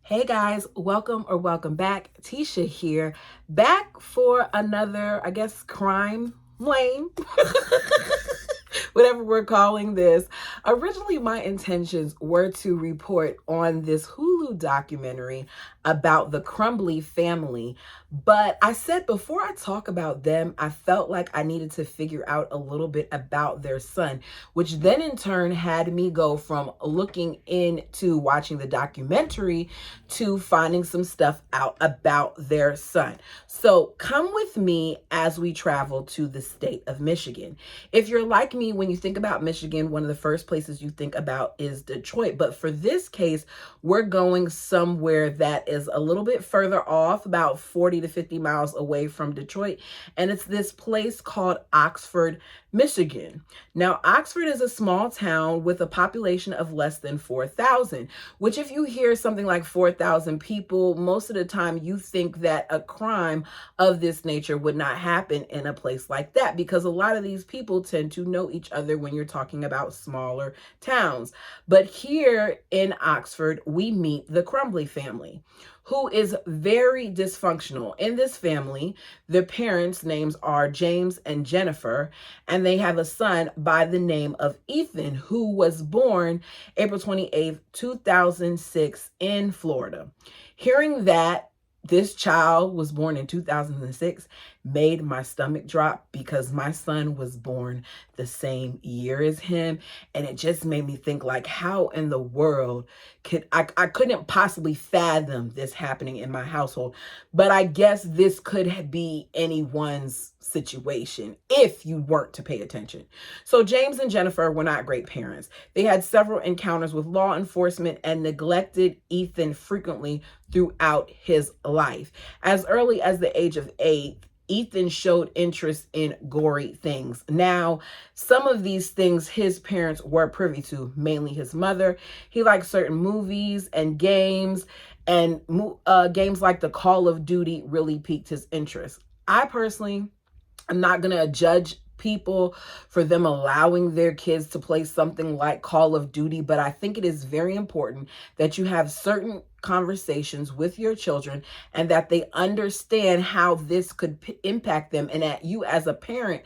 Hey guys, welcome back. Tisha here, back for another, I guess, crime lane. Whatever we're calling this. Originally, my intentions were to report on this Hulu documentary about the Crumbley family. But I said before I talk about them, I felt like I needed to figure out a little bit about their son, which then in turn had me go from looking into watching the documentary to finding some stuff out about their son. So come with me as we travel to the state of Michigan. If you're like me, when you think about Michigan, one of the first places you think about is Detroit. But for this case, we're going somewhere that is a little bit further off, about 40 to 50 miles away from Detroit. And it's this place called Oxford, Michigan. Now, Oxford is a small town with a population of less than 4,000, which if you hear something like 4,000 people, most of the time you think that a crime of this nature would not happen in a place like that, because a lot of these people tend to know each other when you're talking about smaller towns. But here in Oxford, we meet the Crumbley family, who is very dysfunctional. In this family, the parents' names are James and Jennifer, and they have a son by the name of Ethan, who was born April 28th, 2006 in Florida. Hearing that this child was born in 2006 made my stomach drop, because my son was born the same year as him. And it just made me think, like, how in the world could I couldn't possibly fathom this happening in my household. But I guess this could be anyone's situation if you weren't to pay attention. So James and Jennifer were not great parents. They had several encounters with law enforcement and neglected Ethan frequently throughout his life. As early as the age of 8, Ethan showed interest in gory things. Now, some of these things his parents were privy to, mainly his mother. He liked certain movies and games, and games like the Call of Duty really piqued his interest. I personally am not going to judge people for them allowing their kids to play something like Call of Duty, but I think it is very important that you have certain conversations with your children and that they understand how this could impact them, and that you as a parent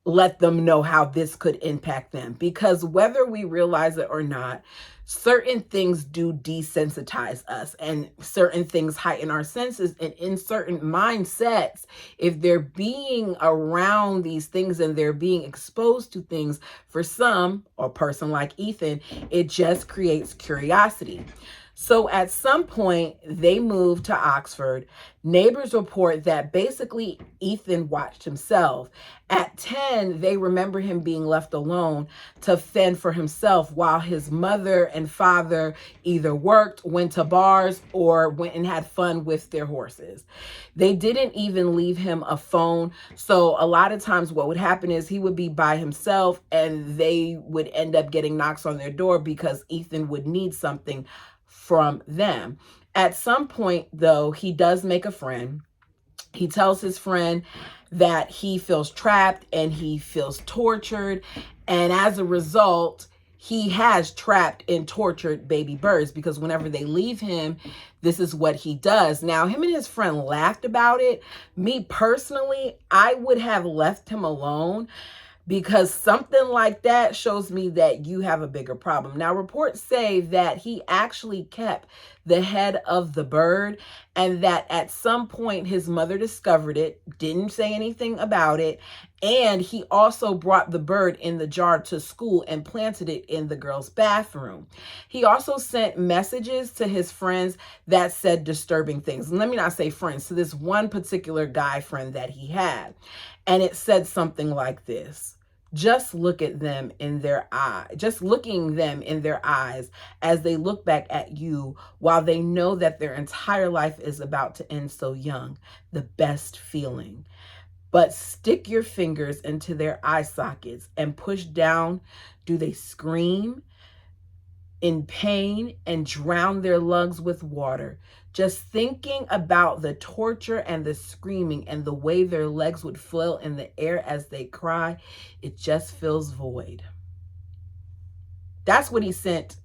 let them know how this could impact them. Because whether we realize it or not, certain things do desensitize us, and certain things heighten our senses. And in certain mindsets, if they're being around these things and they're being exposed to things, for some, or a person like Ethan, it just creates curiosity. So at some point, they moved to Oxford. Neighbors report that basically Ethan watched himself. At 10, they remember him being left alone to fend for himself while his mother and father either worked, went to bars, or went and had fun with their horses. They didn't even leave him a phone. So a lot of times what would happen is he would be by himself and they would end up getting knocks on their door because Ethan would need something from them. At some point, though, he does make a friend. He tells his friend that he feels trapped and he feels tortured. And as a result, he has trapped and tortured baby birds, because whenever they leave him, this is what he does. Now, him and his friend laughed about it. Me personally, I would have left him alone, because something like that shows me that you have a bigger problem. Now, reports say that he actually kept the head of the bird, and that at some point his mother discovered it, didn't say anything about it, and he also brought the bird in the jar to school and planted it in the girls' bathroom. He also sent messages to his friends that said disturbing things. And let me not say friends, to this one particular guy friend that he had. And it said something like this: just look at them in their eye, just looking them in their eyes as they look back at you while they know that their entire life is about to end so young. The best feeling. But stick your fingers into their eye sockets and push down. Do they scream in pain and drown their lungs with water? Just thinking about the torture and the screaming and the way their legs would flail in the air as they cry, it just feels void. That's what he sent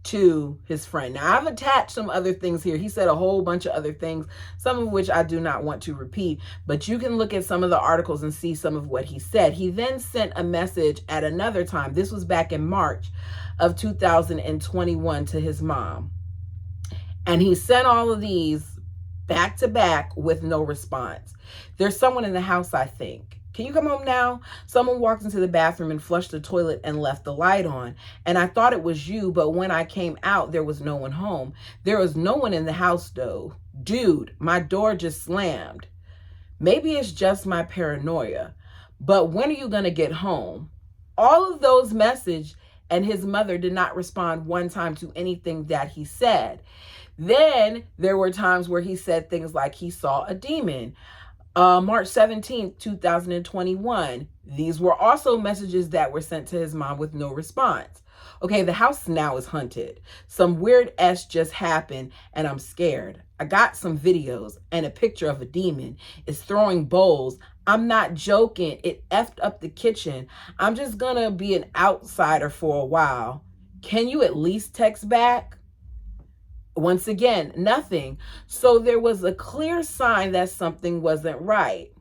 to his friend. Now, I've attached some other things here. He said a whole bunch of other things, some of which I do not want to repeat, but you can look at some of the articles and see some of what he said. He then sent a message at another time. This was back in March of 2021 to his mom. And he sent all of these back to back with no response. There's someone in the house, I think. Can you come home now? Someone walked into the bathroom and flushed the toilet and left the light on. And I thought it was you, but when I came out, there was no one home. There was no one in the house, though. Dude, my door just slammed. Maybe it's just my paranoia. But when are you going to get home? All of those messages, and his mother did not respond one time to anything that he said. Then there were times where he said things like he saw a demon. March 17th, 2021. These were also messages that were sent to his mom with no response. Okay, the house now is haunted. Some weird just happened and I'm scared. I got some videos and a picture of a demon. It's throwing bowls. I'm not joking. It effed up the kitchen. I'm just gonna be an outsider for a while. Can you at least text back? Once again, nothing. So there was a clear sign that something wasn't right.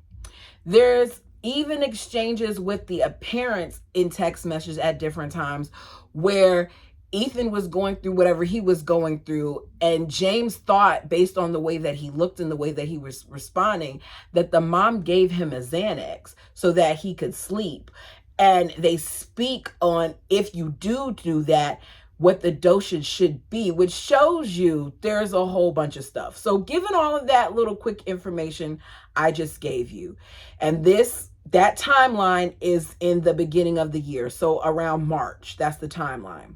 There's even exchanges with the parents in text messages at different times where Ethan was going through whatever he was going through, and James thought, based on the way that he looked and the way that he was responding, that the mom gave him a Xanax so that he could sleep. And they speak on, if you do that, what the dosage should be, which shows you there's a whole bunch of stuff. So given all of that little quick information I just gave you, and that timeline is in the beginning of the year, so around March, that's the timeline.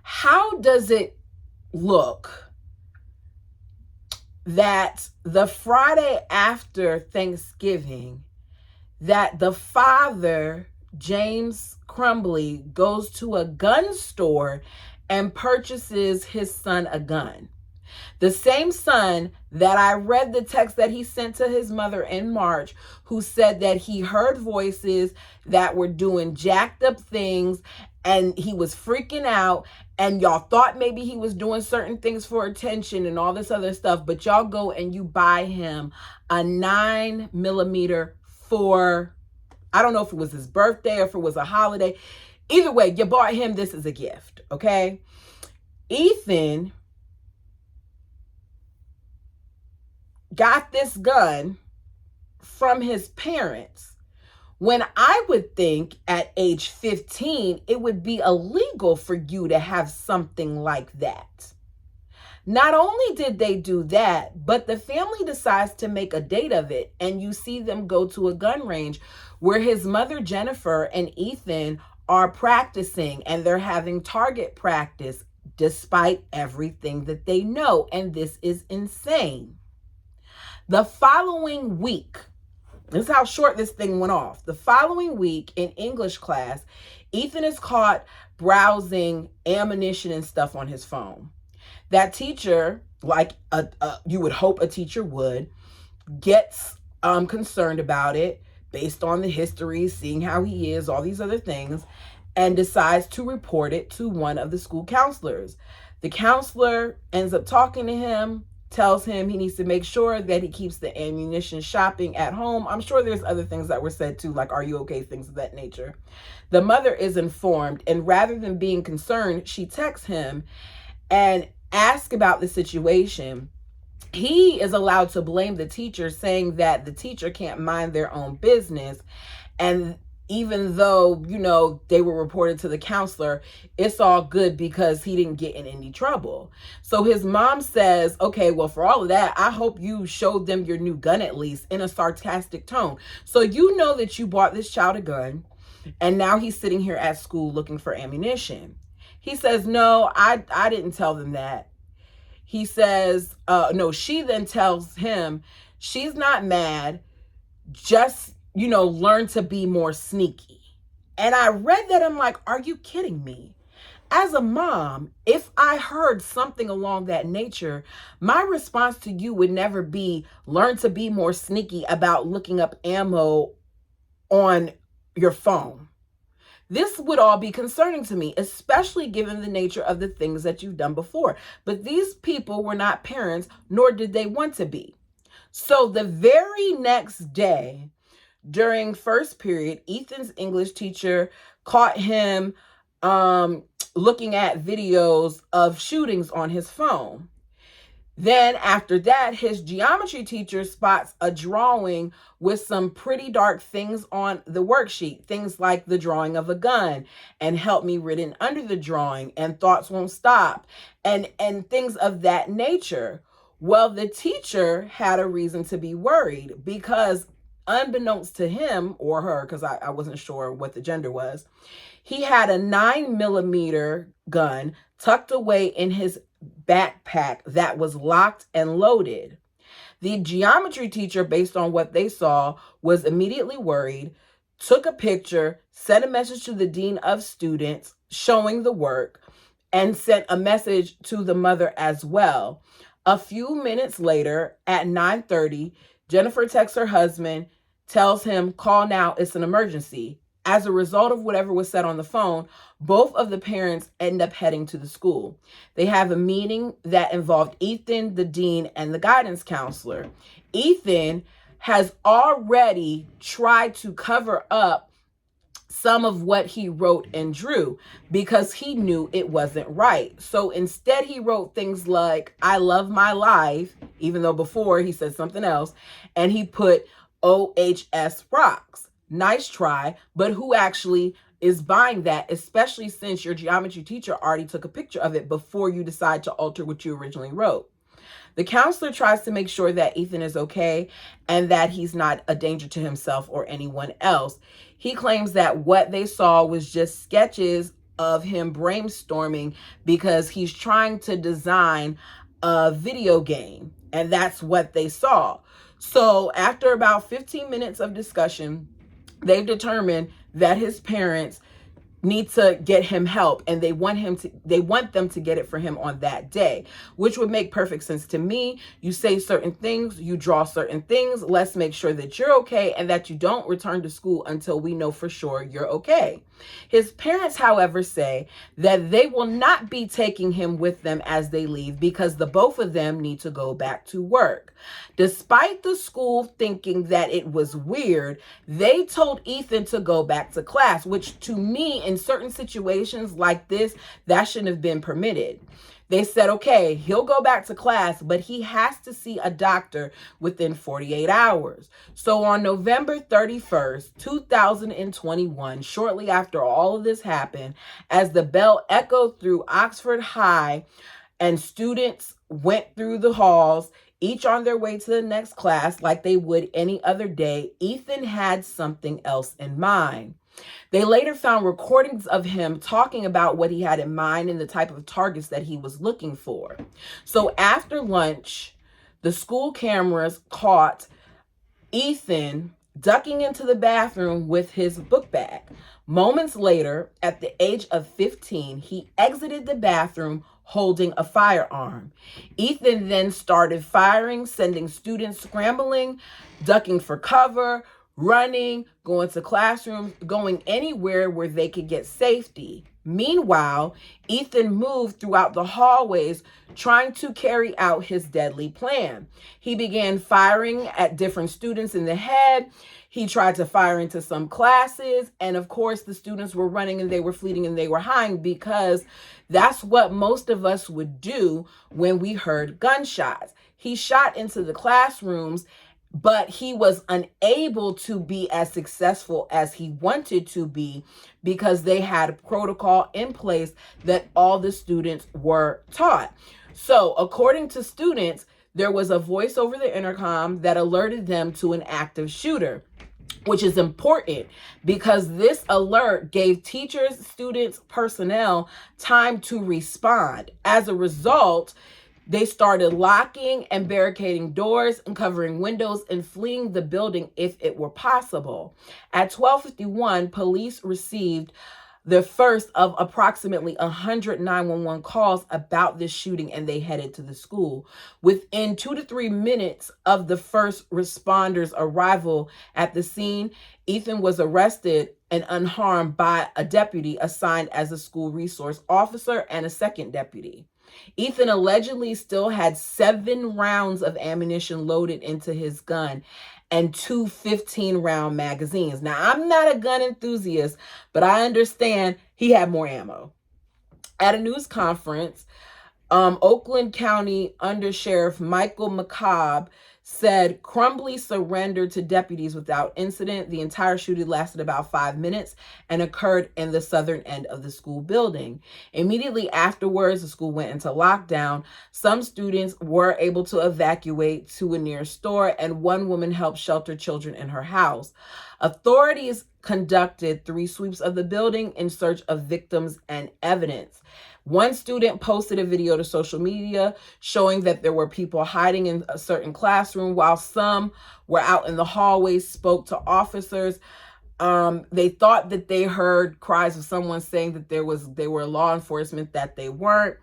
How does it look that the Friday after Thanksgiving, that the father, James Crumbley, goes to a gun store and purchases his son a gun? The same son that I read the text that he sent to his mother in March, who said that he heard voices that were doing jacked up things and he was freaking out, and y'all thought maybe he was doing certain things for attention and all this other stuff, but y'all go and you buy him a 9mm for, I don't know if it was his birthday or if it was a holiday. Either way, you bought him this as a gift, okay? Ethan got this gun from his parents when I would think at age 15, it would be illegal for you to have something like that. Not only did they do that, but the family decides to make a date of it, and you see them go to a gun range where his mother, Jennifer, and Ethan are practicing, and they're having target practice despite everything that they know, and this is insane. The following week, this is how short this thing went off. The following week in English class, Ethan is caught browsing ammunition and stuff on his phone. That teacher, like you would hope a teacher would, gets concerned about it based on the history, seeing how he is, all these other things, and decides to report it to one of the school counselors. The counselor ends up talking to him, tells him he needs to make sure that he keeps the ammunition shopping at home. I'm sure there's other things that were said too, like, are you okay? Things of that nature. The mother is informed, and rather than being concerned, she texts him and asks about the situation. He is allowed to blame the teacher, saying that the teacher can't mind their own business. And even though, they were reported to the counselor, it's all good because he didn't get in any trouble. So his mom says, okay, well, for all of that, I hope you showed them your new gun at least, in a sarcastic tone. So you know that you bought this child a gun, and now he's sitting here at school looking for ammunition. He says, no, I didn't tell them that. He says, no, she then tells him she's not mad, just learn to be more sneaky. And I read that, I'm like, are you kidding me? As a mom, if I heard something along that nature, my response to you would never be learn to be more sneaky about looking up ammo on your phone. This would all be concerning to me, especially given the nature of the things that you've done before. But these people were not parents, nor did they want to be. So the very next day, during first period, Ethan's English teacher caught him looking at videos of shootings on his phone. Then after that, his geometry teacher spots a drawing with some pretty dark things on the worksheet. Things like the drawing of a gun and help me written under the drawing and thoughts won't stop and things of that nature. Well, the teacher had a reason to be worried because unbeknownst to him or her, because I wasn't sure what the gender was, he had a 9mm gun tucked away in his backpack that was locked and loaded. The geometry teacher, based on what they saw, was immediately worried, took a picture, sent a message to the dean of students showing the work, and sent a message to the mother as well. A few minutes later, at 9:30, Jennifer texts her husband, tells him, call now, it's an emergency. As a result of whatever was said on the phone, both of the parents end up heading to the school. They have a meeting that involved Ethan, the dean, and the guidance counselor. Ethan has already tried to cover up some of what he wrote and drew because he knew it wasn't right. So instead he wrote things like, I love my life, even though before he said something else, and he put OHS rocks. Nice try, but who actually is buying that, especially since your geometry teacher already took a picture of it before you decide to alter what you originally wrote? The counselor tries to make sure that Ethan is okay and that he's not a danger to himself or anyone else. He claims that what they saw was just sketches of him brainstorming because he's trying to design a video game, and that's what they saw. So after about 15 minutes of discussion, they've determined that his parents need to get him help, and they want them to get it for him on that day, which would make perfect sense to me. You say certain things, you draw certain things. Let's make sure that you're okay and that you don't return to school until we know for sure you're okay. His parents, however, say that they will not be taking him with them as they leave because the both of them need to go back to work. Despite the school thinking that it was weird, they told Ethan to go back to class, which to me, in certain situations like this, that shouldn't have been permitted. They said, okay, he'll go back to class, but he has to see a doctor within 48 hours. So on November 31st, 2021, shortly after all of this happened, as the bell echoed through Oxford High and students went through the halls, each on their way to the next class like they would any other day, Ethan had something else in mind. They later found recordings of him talking about what he had in mind and the type of targets that he was looking for. So after lunch, the school cameras caught Ethan ducking into the bathroom with his book bag. Moments later, at the age of 15, he exited the bathroom holding a firearm. Ethan then started firing, sending students scrambling, ducking for cover, running, going to classrooms, going anywhere where they could get safety. Meanwhile, Ethan moved throughout the hallways trying to carry out his deadly plan. He began firing at different students in the head. He tried to fire into some classes. And of course, the students were running and they were fleeing and they were hiding because that's what most of us would do when we heard gunshots. He shot into the classrooms, but he was unable to be as successful as he wanted to be because they had a protocol in place that all the students were taught. So according to students, there was a voice over the intercom that alerted them to an active shooter, which is important because this alert gave teachers, students, personnel time to respond. As a result, they started locking and barricading doors and covering windows and fleeing the building if it were possible. At 12:51, police received the first of approximately 100 911 calls about this shooting, and they headed to the school. Within 2 to 3 minutes of the first responders' arrival at the scene, Ethan was arrested and unharmed by a deputy assigned as a school resource officer and a second deputy. Ethan allegedly still had 7 rounds of ammunition loaded into his gun and 2 15-round magazines. Now, I'm not a gun enthusiast, but I understand he had more ammo. At a news conference, Oakland County Undersheriff Michael McCobb said Crumbley surrendered to deputies without incident. The entire shooting lasted about 5 minutes and occurred in the southern end of the school building. Immediately afterwards, the school went into lockdown. Some students were able to evacuate to a near store, and one woman helped shelter children in her house. Authorities conducted 3 sweeps of the building in search of victims and evidence. One student posted a video to social media showing that there were people hiding in a certain classroom, while some were out in the hallways, spoke to officers. They thought that they heard cries of someone saying that they were law enforcement, that they weren't.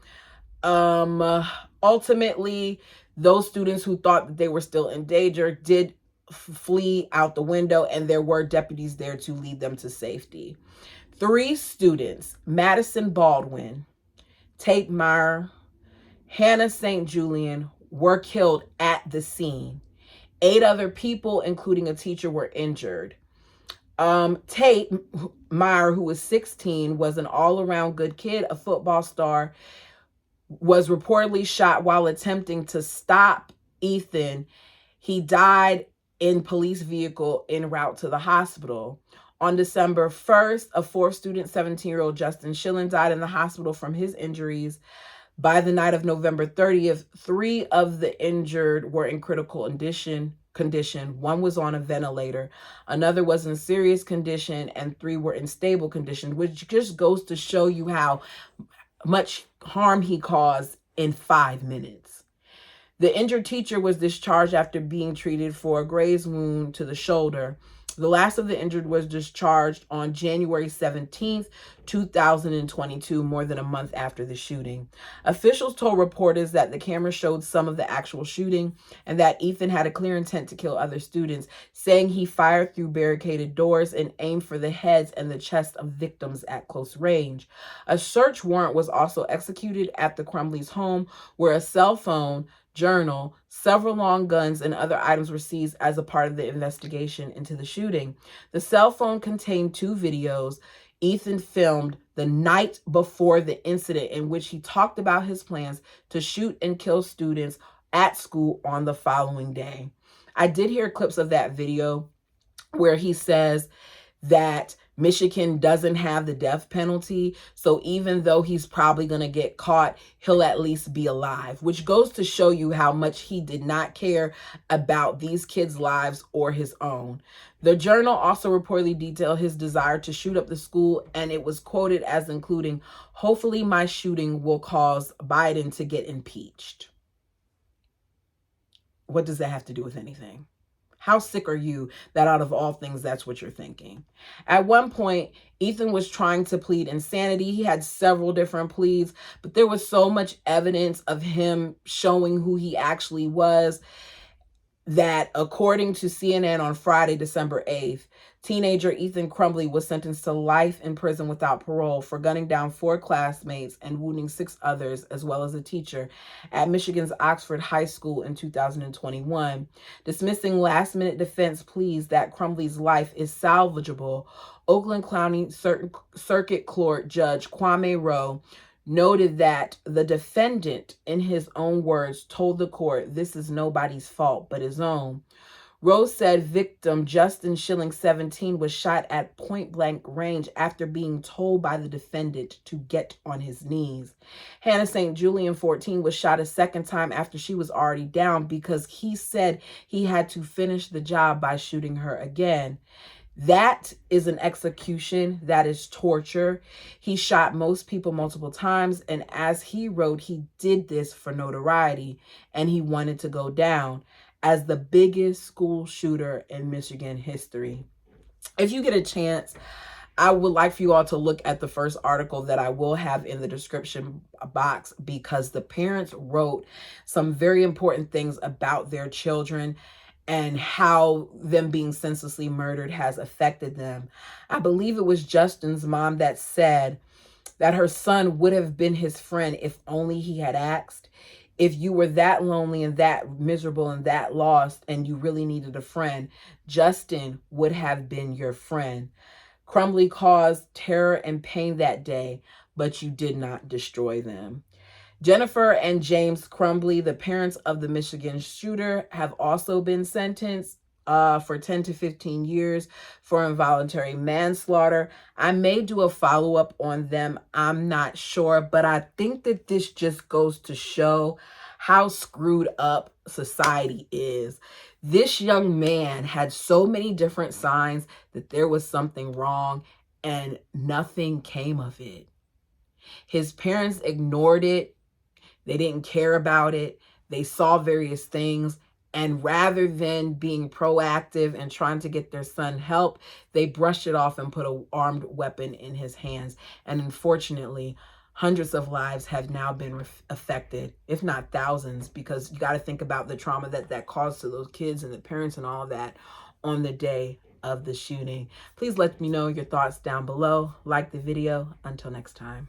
Ultimately, those students who thought that they were still in danger did flee out the window, and there were deputies there to lead them to safety. 3 students, Madison Baldwin, Tate Meyer, Hannah St. Julian, were killed at the scene. 8 other people, including a teacher, were injured. Tate Meyer, who was 16, was an all-around good kid, a football star, was reportedly shot while attempting to stop Ethan. He died in police vehicle en route to the hospital. On December 1st, a 4th student, 17-year-old Justin Schilling, died in the hospital from his injuries. By the night of November 30th, 3 of the injured were in critical condition. 1 was on a ventilator, another was in serious condition, and 3 were in stable condition, which just goes to show you how much harm he caused in 5 minutes. The injured teacher was discharged after being treated for a graze wound to the shoulder. The last of the injured was discharged on January 17th, 2022, more than a month after the shooting. Officials told reporters that the camera showed some of the actual shooting and that Ethan had a clear intent to kill other students, saying he fired through barricaded doors and aimed for the heads and the chest of victims at close range. A search warrant was also executed at the Crumbley's home, where a cell phone, journal, several long guns, and other items were seized as a part of the investigation into the shooting. The cell phone contained 2 videos Ethan filmed the night before the incident, in which he talked about his plans to shoot and kill students at school on the following day. I did hear clips of that video where he says that Michigan doesn't have the death penalty, so even though he's probably going to get caught, he'll at least be alive, which goes to show you how much he did not care about these kids' lives or his own. The journal also reportedly detailed his desire to shoot up the school, and it was quoted as including, "Hopefully my shooting will cause Biden to get impeached." What does that have to do with anything? How sick are you that out of all things, that's what you're thinking? At one point, Ethan was trying to plead insanity. He had several different pleas, but there was so much evidence of him showing who he actually was that, according to CNN on Friday, December 8th, teenager Ethan Crumbley was sentenced to life in prison without parole for gunning down 4 classmates and wounding 6 others, as well as a teacher, at Michigan's Oxford High School in 2021. Dismissing last-minute defense pleas that Crumbley's life is salvageable, Oakland County Circuit Court Judge Kwame Rowe noted that the defendant, in his own words, told the court this is nobody's fault but his own. Rose said victim Justin Schilling, 17, was shot at point-blank range after being told by the defendant to get on his knees. Hannah St. Julian, 14, was shot a second time after she was already down because he said he had to finish the job by shooting her again. That is an execution. That is torture. He shot most people multiple times, and as he wrote, he did this for notoriety, and he wanted to go down as the biggest school shooter in Michigan history. If you get a chance, I would like for you all to look at the first article that I will have in the description box, because the parents wrote some very important things about their children and how them being senselessly murdered has affected them. I believe it was Justin's mom that said that her son would have been his friend if only he had asked. If you were that lonely and that miserable and that lost and you really needed a friend, Justin would have been your friend. Crumbley caused terror and pain that day, but you did not destroy them. Jennifer and James Crumbley, the parents of the Michigan shooter, have also been sentenced for 10 to 15 years for involuntary manslaughter. I may do a follow-up on them. I'm not sure, but I think that this just goes to show how screwed up society is. This young man had so many different signs that there was something wrong, and nothing came of it. His parents ignored it. They didn't care about it. They saw various things. And rather than being proactive and trying to get their son help, they brushed it off and put an armed weapon in his hands. And unfortunately, hundreds of lives have now been affected, if not thousands, because you got to think about the trauma that caused to those kids and the parents and all of that on the day of the shooting. Please let me know your thoughts down below. Like the video. Until next time.